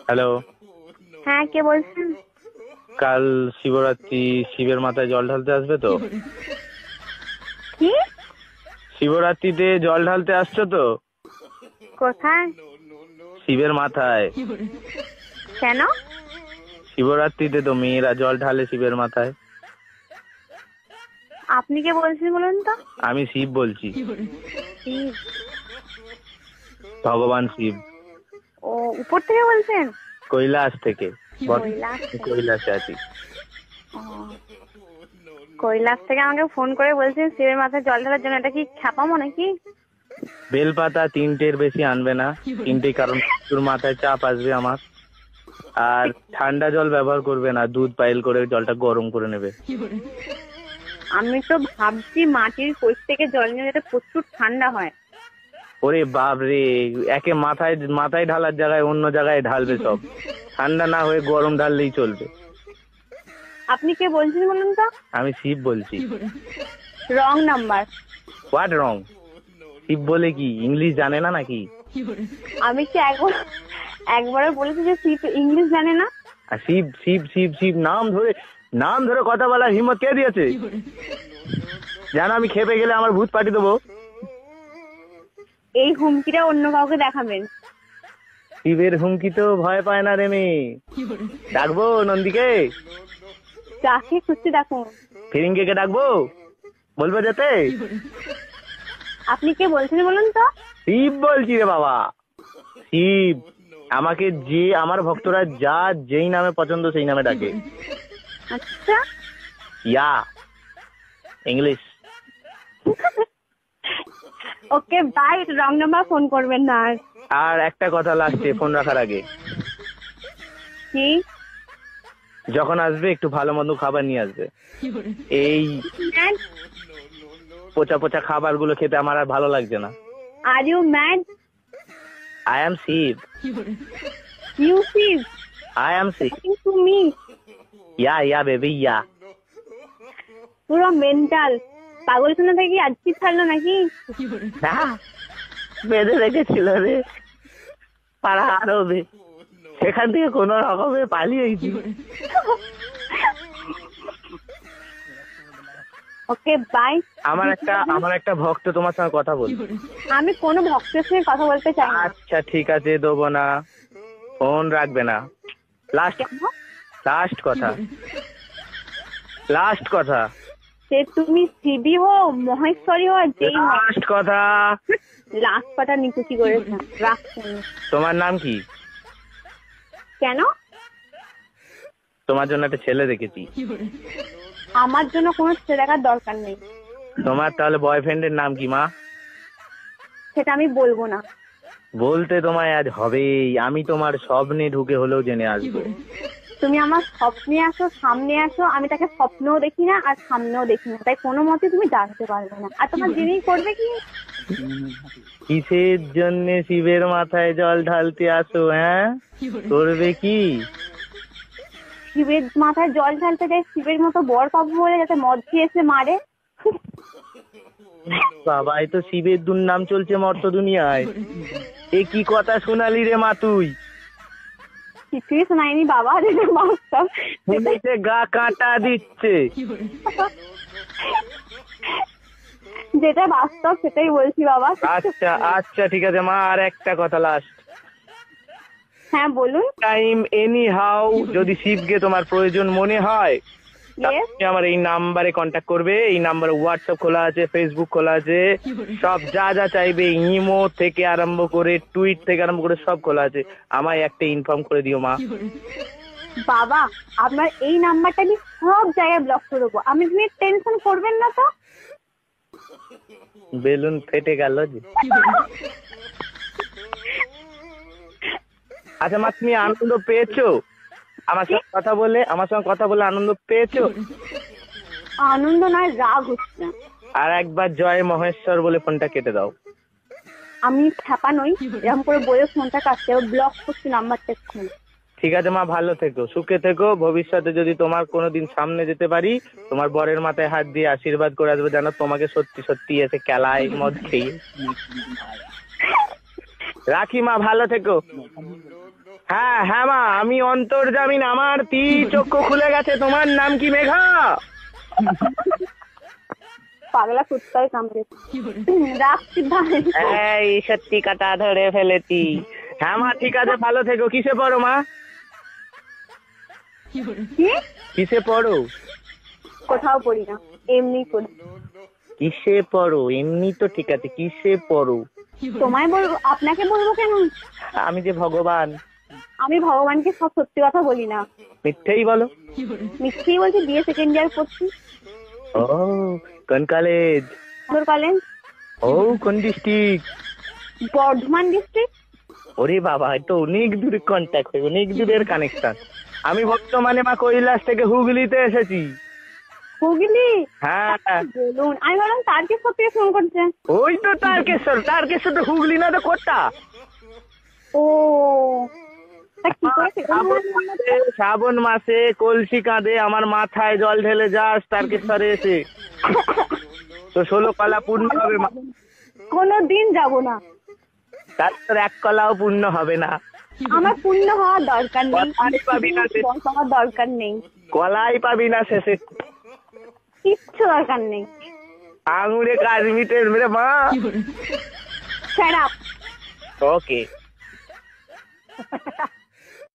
Hello. হ্যাঁ, কে বলছেন? কাল শিবরাত্রি, শিবের মাথায় জল ঢালতে আসবে তো? কি? শিবরাত্রিতে জল ঢালতে আসছো তো? কোথায়? শিবের মাথায়। কেন? শিবরাত্রিতে তো মেয়েরা জল ঢালে শিবের মাথায়। আপনি কে বলছেন বলুন তো? আমি শিব বলছি। শিব? ভগবান শিব। ও, উপর থেকে বলছেন? কৈলাস থেকে। কৈলাস থেকে? কৈলাসে আছি। ও, কৈলাস থেকে আমাকে ফোন করে বলছেন শিবের মাথায় জল ঢালার জন্য। এটা কি খ্যাপামো নাকি? বেলপাতা 3টের বেশি আনবে না। 3টে, কারণ তোর মাথায় চাপ আসবে আমার। আর ঠান্ডা জল ব্যবহার করবে না, দুধ পাইল করে জলটা গরম করে নেবে। আমি তো ভাবছি মাটির কোষ থেকে জল নিয়ে যেটা প্রচুর ঠান্ডা হয়। ওরে বাপ রে, একে মাথায় মাথায় ঢালার জায়গায় অন্য জায়গায় ঢালবে সব। ঠান্ডা না হয়ে গরম ঢাললেই চলবে। আপনি কে বলছেন বলুন তো? আমি শিব বলছি। Wrong number. What wrong? Shiv বলে কি ইংলিশ জানে না নাকি? আমি কি একবারও বলেছি যে শিব ইংলিশ জানে না? আর শিব শিব শিব শিব নাম ধরে কথা বলার হিম্মত কে দিয়েছে? জানো আমি খেপে গেলে আমার ভূত পাঠিয়ে দেবো। এই হুমকিটা অন্য কাউকে দেখাবেন। শিবের হুমকি তো ভয় পায় না রে মেয়ে। ডাকবো নন্দীকে? যাকে খুশি ডাকুন। ফিরিঙ্গিকে ডাকবো? বলবো যেতে? আপনি কে বলছেন বলুন তো? শিব বলছি রে বাবা, শিব। আমাকে যে আমার ভক্তরা যা যেই নামে পছন্দ সেই নামে ডাকে। আচ্ছা। Yeah English. Okay bye, wrong number phone করবেন না আর। আর একটা কথা লাস্টে ফোন রাখার আগে, কি? যখন আসবে একটু ভালো মন্দ খাবার নিয়ে আসবে। এই পচা পচা খাবার গুলো খেতে আমার আর ভালো লাগছে না। Are you mad? I am Shiv. You Shiv? I am Shiv. To me? Yeah baby yeah. পুরো মেন্টাল পাগলখানা থেকে আজকে ছাড়লো নাকি? না, বেঁধে রেখেছিল রে পাড়া আরবে, সেখান থেকে কোন রকমে পালিয়েছি। Okay bye. আমার একটা ভক্ত তোমার সঙ্গে কথা বল। আমি কোনো ভক্তের সঙ্গে কথা বলতে চাই না। আচ্ছা ঠিক আছে, দেবো না, ফোন রাখবে না। লাস্ট কথা। সে তুমি শিবই হো, মহেশ্বরী হো, যেই লাস্ট কথা। লাস্ট কথা নিকুচি করেছে। রাখছেন? তোমার নাম কি? কেন? তোমার জন্য একটা ছেলে দেখেছি। আমার জন্য কোনো ছেলে দেখার দরকার নেই। তোমার তাহলে বয়ফ্রেন্ডের নাম কি মা? সেটা আমি বলবো না। বলতে তোমায় আজ হবেই। আমি তোমার স্বপ্নে ঢুকে হলেও জেনে আসবো। তুমি আমার স্বপ্নে আসো, সামনে আসো, আমি তাকে স্বপ্নেও দেখি না আর সামনেও দেখি না, তাই কোনো মতে তুমি জানতে পারবে না। আর তোমার জেনেই করবে কি? কিসের জন্য শিবের মাথায় জল ঢালতে আসো? হ্যাঁ, করবে কি? শিবের মাথায় জল ঢালতে যাই শিবের মতো বর পাবো বলে, যাতে মদ খেয়ে এসে মারে। বাবা, এই তো শিবের দুর্নাম চলছে মর্ত দুনিয়ায়। এ কি কথা শোনালি রে মা তুই? কিছুই শোনায়নি বাবা, যেটা বাস্তব। শুনেছে গা কাঁটা দিচ্ছে। যেটা বাস্তব সেটাই বলছি বাবা। আচ্ছা ঠিক আছে মা, আর একটা কথা লাস্ট। হ্যাঁ বলুন। টাইম এনি হাউ যদি শিবকে তোমার প্রয়োজন মনে হয়, তুমি আমার এই নাম্বারে কন্ট্যাক্ট করবে। এই নাম্বারে হোয়াটসঅ্যাপ খোলা আছে, ফেসবুক খোলা আছে, সব যা চাইবে, ইমো থেকে আরম্ভ করে টুইট থেকে আরম্ভ করে সব খোলা আছে। আমায় একটা ইনফর্ম করে দিও মা। বাবা, আপনার এই নাম্বারটা আমি সব জায়গায় ব্লক করে দেবো, আপনি টেনশন করবেন না তো। বেলুন ফেটে গেল যে। আচ্ছা মা, তুমি আনন্দ পেয়েছো আমার সঙ্গে কথা বলে? আনন্দ পেয়েছো? আনন্দ নয়, রাগ হচ্ছে। আর একবার জয় মহেশ্বর বলে ফোনটা কেটে দাও। আমি খ্যাপা নই, এরকম করে বলে ফোনটা কাটতে ব্লক করছি নাম্বারটা এক্ষুনি। ঠিক আছে মা, ভালো থেকো, সুখে থেকো। ভবিষ্যতে যদি তোমার কোনোদিন সামনে যেতে পারি, তোমার বরের মাথায় হাত দিয়ে আশীর্বাদ করে আসবো, যেন তোমাকে সত্যি সত্যি এসে খেলায় মদ খেয়ে। রাখি মা, ভালো থেকো। হ্যাঁ হ্যাঁ মা, আমি অন্তর্জামিন, আমার চক্ষু খুলে গেছে। তোমার নাম কি মেঘা? পাগলা কুত্তায় কামড়েছে। রাখছি ভাই। এই সত্যি কাটা ধরে ফেলেছি। হ্যাঁ মা ঠিক আছে, ভালো থেকো। কিসে পড়ো মা? কি? কিসে পড়ো? কোথাও পড়ি না, এমনি পড়ি। কিসে পড়ো? এমনি তো ঠিক আছে, কিসে পড়ো? তোমায় বলবো? আপনাকে বলবো কেন? আমি যে ভগবান। আমি ভগবানকে সব সত্যি কথা বলি না, মিথ্যেই বলো। মিথ্যেই বলছি। বিয়ে সেকেন্ড ইয়ার পড়ছি। ও কোন কলেজ? কলেজ। ও কোন ডিস্ট্রিক্ট? বর্ধমান ডিস্ট্রিক্ট। ওরে বাবা, তো অনেক দূরে কন্ট্যাক্ট হয়, অনেক দূরের কানেকশন। আমি বর্তমানে মা কৈলাস থেকে হুগলিতে এসেছি। হুগলি? হ্যাঁ। বলুন, আমি বললাম তারকেশ্বর থেকে ফোন করছে। ওই তো তারকেশ্বর, তারকেশ্বর তো হুগলি না তো কোথা? ও, তা কি করে সেটা শ্রাবণ মাসে কলসি কাঁধে আমার মাথায় জল ঢেলে যাস তারকেশ্বরে এসে, তো 16 কলা পূর্ণ হবে মা। কোনোদিন যাব না। তার এক কলাও পূর্ণ হবে না। আমার পূর্ণ হওয়ার দরকার নেই, কলাই পাবি না শেষে। হওয়ার দরকার নেই, কলাই পাবি না শেষে, কিচ্ছু দরকার নেই। আঙুরে কাজ মিটে মেরে মা। Shut up. ওকে।